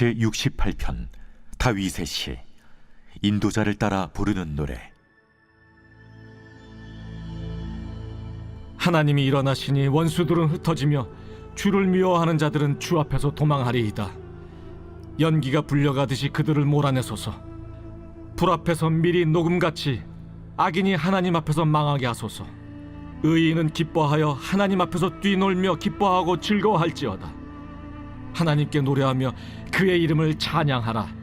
제68편 다윗의 시. 인도자를 따라 부르는 노래. 하나님이 일어나시니 원수들은 흩어지며 주를 미워하는 자들은 주 앞에서 도망하리이다. 연기가 불려가듯이 그들을 몰아내소서. 불 앞에서 밀이 녹음같이 악인이 하나님 앞에서 망하게 하소서. 의인은 기뻐하여 하나님 앞에서 뛰놀며 기뻐하고 즐거워할지어다. 하나님께 노래하며 그의 이름을 찬양하라.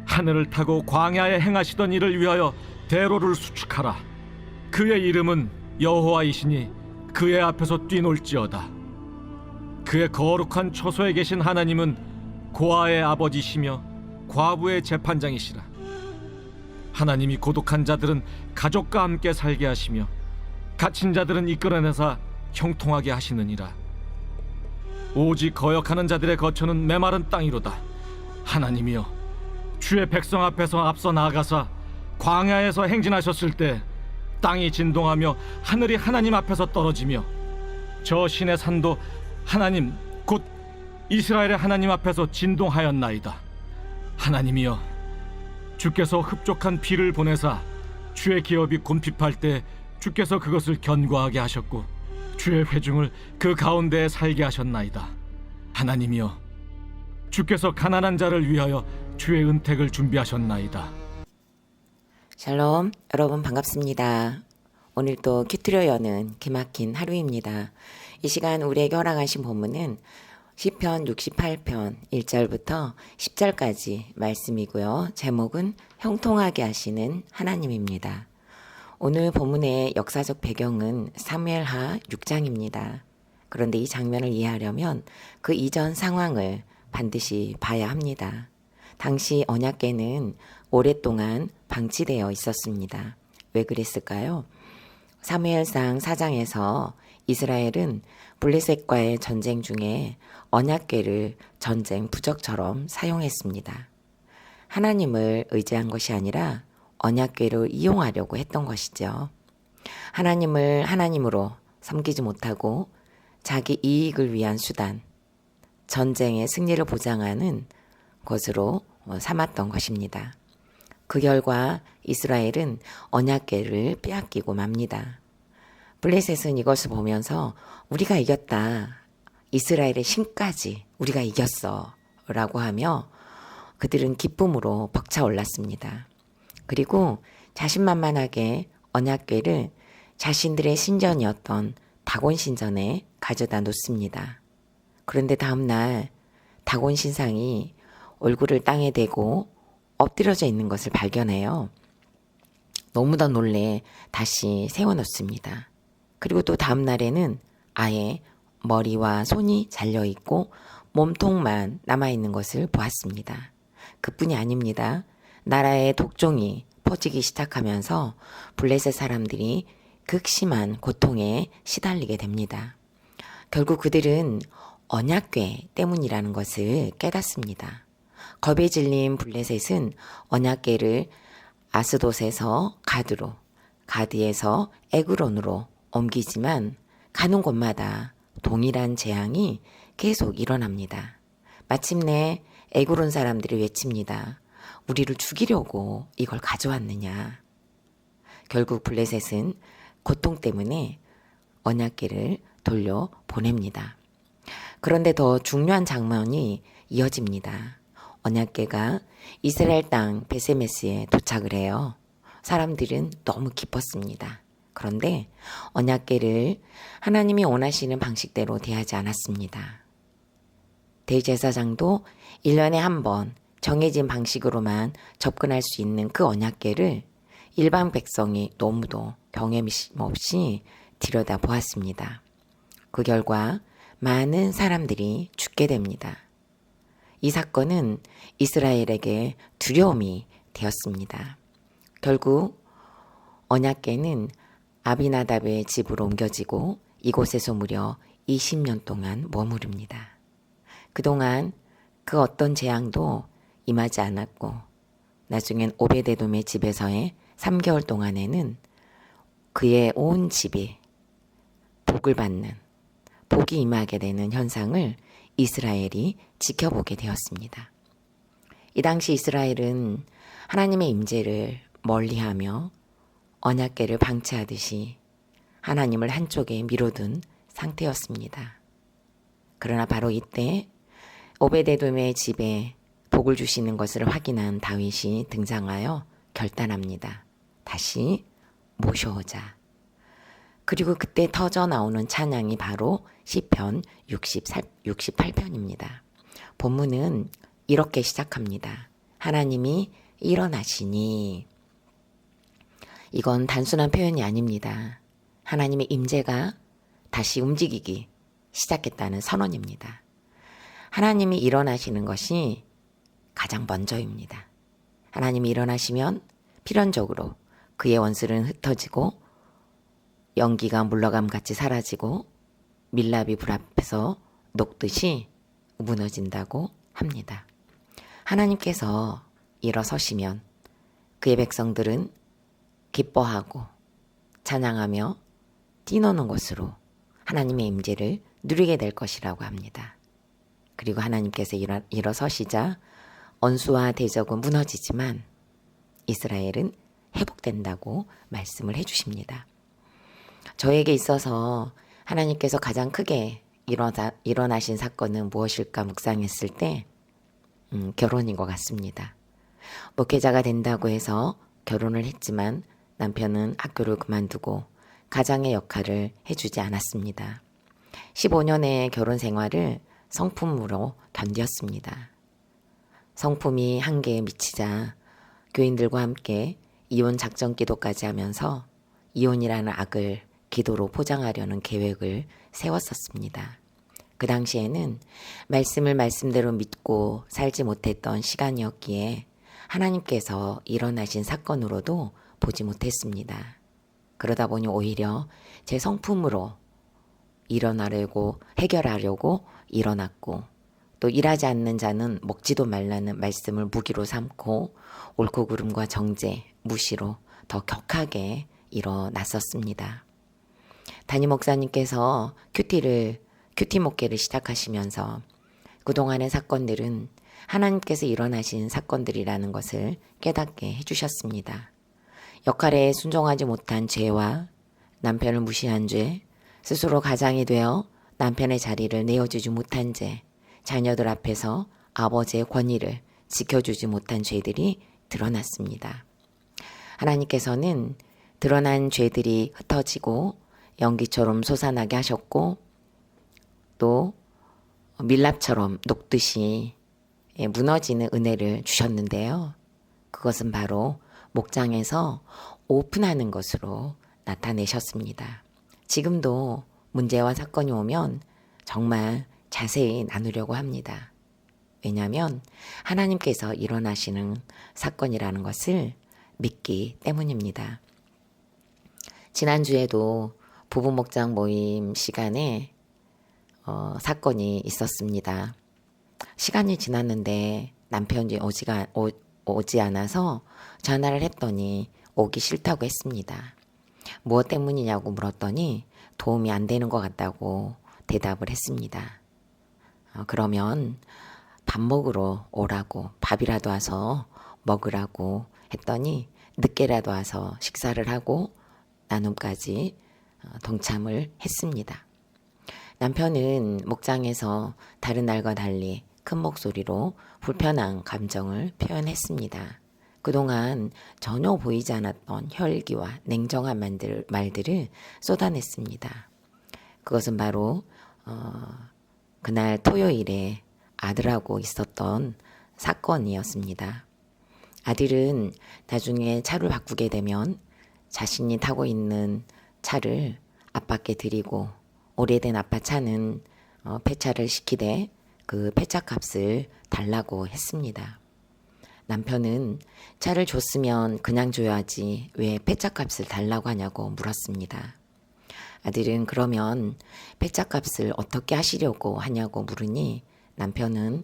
하늘을 타고 광야에 행하시던 일을 위하여 대로를 수축하라. 그의 이름은 여호와이시니 그의 앞에서 뛰놀지어다. 그의 거룩한 처소에 계신 하나님은 고아의 아버지시며 과부의 재판장이시라. 하나님이 고독한 자들은 가족과 함께 살게 하시며 갇힌 자들은 이끌어내사 형통하게 하시느니라. 오직 거역하는 자들의 거처는 메마른 땅이로다. 하나님이여, 주의 백성 앞에서 앞서 나아가사 광야에서 행진하셨을 때 땅이 진동하며 하늘이 하나님 앞에서 떨어지며 저 신의 산도 하나님 곧 이스라엘의 하나님 앞에서 진동하였나이다. 하나님이여, 주께서 흡족한 비를 보내사 주의 기업이 곤핍할 때 주께서 그것을 견고하게 하셨고 주의 회중을 그 가운데에 살게 하셨나이다. 하나님이여, 주께서 가난한 자를 위하여 주의 은택을 준비하셨나이다. 샬롬, 여러분 반갑습니다. 오늘도 큐트로 여는 기막힌 하루입니다. 이 시간 우리에게 허락하신 본문은 시편 68편 1절부터 10절까지 말씀이고요. 제목은 형통하게 하시는 하나님입니다. 오늘 본문의 역사적 배경은 사무엘하 6장입니다. 그런데 이 장면을 이해하려면 그 이전 상황을 반드시 봐야 합니다. 당시 언약궤는 오랫동안 방치되어 있었습니다. 왜 그랬을까요? 사무엘상 4장에서 이스라엘은 블레셋과의 전쟁 중에 언약궤를 전쟁 부적처럼 사용했습니다. 하나님을 의지한 것이 아니라 언약궤를 이용하려고 했던 것이죠. 하나님을 하나님으로 섬기지 못하고 자기 이익을 위한 수단, 전쟁의 승리를 보장하는 것으로 삼았던 것입니다. 그 결과 이스라엘은 언약궤를 빼앗기고 맙니다. 블레셋은 이것을 보면서 우리가 이겼다. 이스라엘의 신까지 우리가 이겼어. 라고 하며 그들은 기쁨으로 벅차올랐습니다. 그리고 자신만만하게 언약궤를 자신들의 신전이었던 다곤 신전에 가져다 놓습니다. 그런데 다음날 다곤 신상이 얼굴을 땅에 대고 엎드려져 있는 것을 발견해요. 너무나 놀래 다시 세워놓습니다. 그리고 또 다음 날에는 아예 머리와 손이 잘려있고 몸통만 남아있는 것을 보았습니다. 그뿐이 아닙니다. 나라의 독종이 퍼지기 시작하면서 블레셋 사람들이 극심한 고통에 시달리게 됩니다. 결국 그들은 언약궤 때문이라는 것을 깨닫습니다. 겁에 질린 블레셋은 언약궤를 아스돗에서 가드로, 가드에서 에그론으로 옮기지만 가는 곳마다 동일한 재앙이 계속 일어납니다. 마침내 에그론 사람들이 외칩니다. 우리를 죽이려고 이걸 가져왔느냐. 결국 블레셋은 고통 때문에 언약궤를 돌려보냅니다. 그런데 더 중요한 장면이 이어집니다. 언약궤가 이스라엘 땅 베세메스에 도착을 해요. 사람들은 너무 기뻤습니다. 그런데 언약궤를 하나님이 원하시는 방식대로 대하지 않았습니다. 대제사장도 1년에 한 번 정해진 방식으로만 접근할 수 있는 그 언약궤를 일반 백성이 너무도 경험 없이 들여다보았습니다. 그 결과 많은 사람들이 죽게 됩니다. 이 사건은 이스라엘에게 두려움이 되었습니다. 결국 언약궤는 아비나답의 집으로 옮겨지고 이곳에서 무려 20년 동안 머무릅니다. 그동안 그 어떤 재앙도 임하지 않았고 나중엔 오베데돔의 집에서의 3개월 동안에는 그의 온 집이 복을 받는, 복이 임하게 되는 현상을 이스라엘이 지켜보게 되었습니다. 이 당시 이스라엘은 하나님의 임재를 멀리하며 언약궤를 방치하듯이 하나님을 한쪽에 미뤄둔 상태였습니다. 그러나 바로 이때 오베데돔의 집에 복을 주시는 것을 확인한 다윗이 등장하여 결단합니다. 다시 모셔오자. 그리고 그때 터져 나오는 찬양이 바로 시편 68편입니다. 본문은 이렇게 시작합니다. 하나님이 일어나시니. 이건 단순한 표현이 아닙니다. 하나님의 임재가 다시 움직이기 시작했다는 선언입니다. 하나님이 일어나시는 것이 가장 먼저입니다. 하나님이 일어나시면 필연적으로 그의 원수는 흩어지고 연기가 물러감같이 사라지고 밀랍이 불 앞에서 녹듯이 무너진다고 합니다. 하나님께서 일어서시면 그의 백성들은 기뻐하고 찬양하며 뛰노는 것으로 하나님의 임재를 누리게 될 것이라고 합니다. 그리고 하나님께서 일어서시자 언수와 대적은 무너지지만 이스라엘은 회복된다고 말씀을 해주십니다. 저에게 있어서 하나님께서 가장 크게 일어나신 사건은 무엇일까 묵상했을 때 결혼인 것 같습니다. 목회자가 된다고 해서 결혼을 했지만 남편은 학교를 그만두고 가장의 역할을 해주지 않았습니다. 15년의 결혼 생활을 성품으로 견뎠습니다. 성품이 한계에 미치자 교인들과 함께 이혼 작전 기도까지 하면서 이혼이라는 악을 기도로 포장하려는 계획을 세웠었습니다. 그 당시에는 말씀을 말씀대로 믿고 살지 못했던 시간이었기에 하나님께서 일어나신 사건으로도 보지 못했습니다. 그러다 보니 오히려 제 성품으로 일어나려고 해결하려고 일어났고 또 일하지 않는 자는 먹지도 말라는 말씀을 무기로 삼고 옳고 그름과 정죄, 무시로 더 격하게 일어났었습니다. 담임 목사님께서 큐티 목회를 시작하시면서 그동안의 사건들은 하나님께서 일어나신 사건들이라는 것을 깨닫게 해주셨습니다. 역할에 순종하지 못한 죄와 남편을 무시한 죄, 스스로 가장이 되어 남편의 자리를 내어주지 못한 죄, 자녀들 앞에서 아버지의 권위를 지켜주지 못한 죄들이 드러났습니다. 하나님께서는 드러난 죄들이 흩어지고 연기처럼 솟아나게 하셨고 또 밀랍처럼 녹듯이 무너지는 은혜를 주셨는데요. 그것은 바로 목장에서 오픈하는 것으로 나타내셨습니다. 지금도 문제와 사건이 오면 정말 자세히 나누려고 합니다. 왜냐하면 하나님께서 일어나시는 사건이라는 것을 믿기 때문입니다. 지난주에도 부부 목장 모임 시간에 사건이 있었습니다. 시간이 지났는데 남편이 오지 않아서 전화를 했더니 오기 싫다고 했습니다. 무엇 때문이냐고 물었더니 도움이 안 되는 것 같다고 대답을 했습니다. 그러면 밥 먹으러 오라고 밥이라도 와서 먹으라고 했더니 늦게라도 와서 식사를 하고 나눔까지 동참을 했습니다. 남편은 목장에서 다른 날과 달리 큰 목소리로 불편한 감정을 표현했습니다. 그동안 전혀 보이지 않았던 혈기와 냉정한 말들을 쏟아냈습니다. 그것은 바로 그날 토요일에 아들하고 있었던 사건이었습니다. 아들은 나중에 차를 바꾸게 되면 자신이 타고 있는 차를 아빠께 드리고 오래된 아빠 차는 폐차를 시키되 그 폐차 값을 달라고 했습니다. 남편은 차를 줬으면 그냥 줘야지 왜 폐차 값을 달라고 하냐고 물었습니다. 아들은 그러면 폐차 값을 어떻게 하시려고 하냐고 물으니 남편은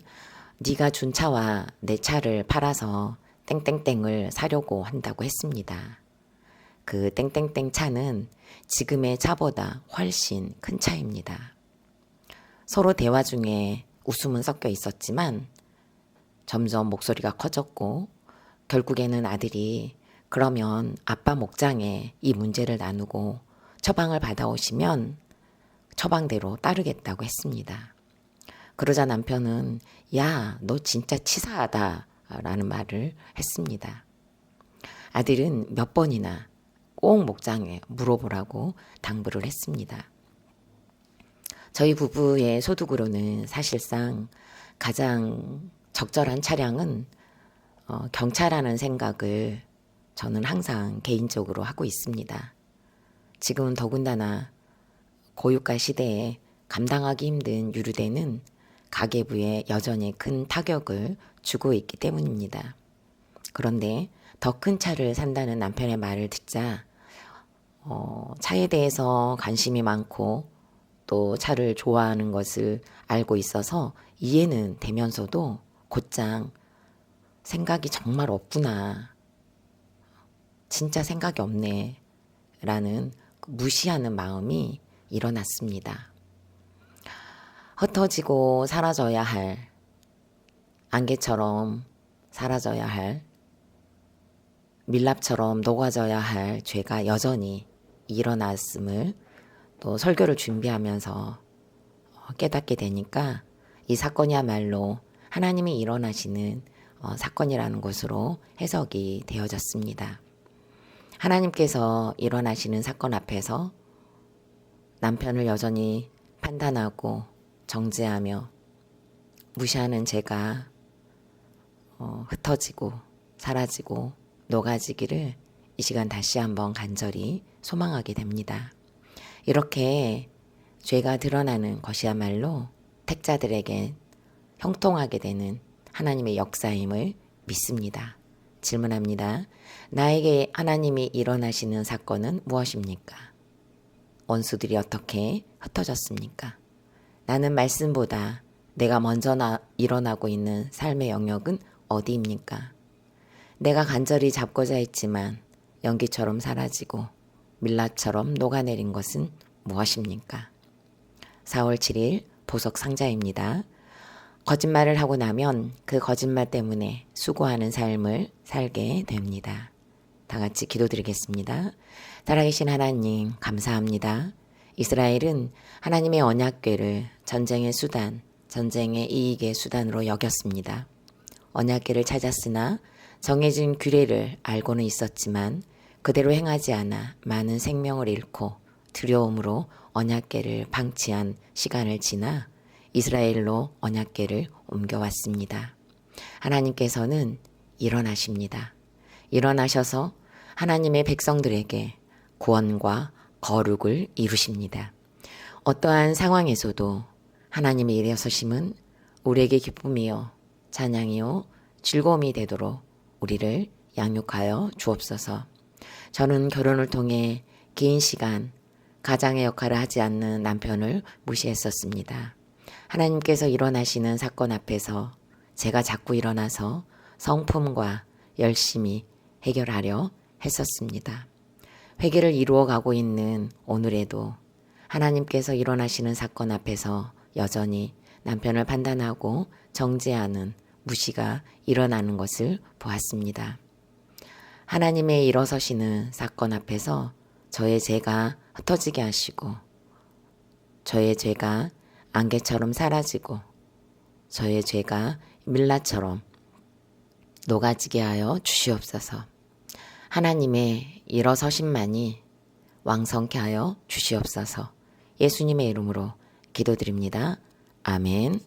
네가 준 차와 내 차를 팔아서 땡땡땡을 사려고 한다고 했습니다. 그 땡땡땡 차는 지금의 차보다 훨씬 큰 차입니다. 서로 대화 중에 웃음은 섞여 있었지만 점점 목소리가 커졌고 결국에는 아들이 그러면 아빠 목장에 이 문제를 나누고 처방을 받아오시면 처방대로 따르겠다고 했습니다. 그러자 남편은 야, 너 진짜 치사하다 라는 말을 했습니다. 아들은 몇 번이나 꼭 목장에 물어보라고 당부를 했습니다. 저희 부부의 소득으로는 사실상 가장 적절한 차량은 경차라는 생각을 저는 항상 개인적으로 하고 있습니다. 지금은 더군다나 고유가 시대에 감당하기 힘든 유류대는 가계부에 여전히 큰 타격을 주고 있기 때문입니다. 그런데 더 큰 차를 산다는 남편의 말을 듣자 차에 대해서 관심이 많고 또 차를 좋아하는 것을 알고 있어서 이해는 되면서도 곧장 생각이 정말 없구나. 진짜 생각이 없네. 라는 무시하는 마음이 일어났습니다. 흩어지고 사라져야 할, 안개처럼 사라져야 할, 밀랍처럼 녹아져야 할 죄가 여전히 일어났음을 또 설교를 준비하면서 깨닫게 되니까 이 사건이야말로 하나님이 일어나시는 사건이라는 것으로 해석이 되어졌습니다. 하나님께서 일어나시는 사건 앞에서 남편을 여전히 판단하고 정죄하며 무시하는 제가 흩어지고 사라지고 녹아지기를 이 시간 다시 한번 간절히 소망하게 됩니다. 이렇게 죄가 드러나는 것이야말로 택자들에게 형통하게 되는 하나님의 역사임을 믿습니다. 질문합니다. 나에게 하나님이 일어나시는 사건은 무엇입니까? 원수들이 어떻게 흩어졌습니까? 나는 말씀보다 내가 먼저 일어나고 있는 삶의 영역은 어디입니까? 내가 간절히 잡고자 했지만 연기처럼 사라지고 밀라처럼 녹아내린 것은 무엇입니까? 4월 7일 보석 상자입니다. 거짓말을 하고 나면 그 거짓말 때문에 수고하는 삶을 살게 됩니다. 다 같이 기도드리겠습니다. 살아계신 하나님 감사합니다. 이스라엘은 하나님의 언약궤를 전쟁의 수단, 전쟁의 이익의 수단으로 여겼습니다. 언약궤를 찾았으나 정해진 규례를 알고는 있었지만 그대로 행하지 않아 많은 생명을 잃고 두려움으로 언약궤를 방치한 시간을 지나 이스라엘로 언약궤를 옮겨왔습니다. 하나님께서는 일어나십니다. 일어나셔서 하나님의 백성들에게 구원과 거룩을 이루십니다. 어떠한 상황에서도 하나님의 일어서심은 우리에게 기쁨이요 찬양이요 즐거움이 되도록 우리를 양육하여 주옵소서. 저는 결혼을 통해 긴 시간 가장의 역할을 하지 않는 남편을 무시했었습니다. 하나님께서 일어나시는 사건 앞에서 제가 자꾸 일어나서 성품과 열심히 해결하려 했었습니다. 회개를 이루어가고 있는 오늘에도 하나님께서 일어나시는 사건 앞에서 여전히 남편을 판단하고 정죄하는 무시가 일어나는 것을 보았습니다. 하나님의 일어서시는 사건 앞에서 저의 죄가 흩어지게 하시고 저의 죄가 안개처럼 사라지고 저의 죄가 밀라처럼 녹아지게 하여 주시옵소서. 하나님의 일어서심만이 왕성케 하여 주시옵소서. 예수님의 이름으로 기도드립니다. 아멘.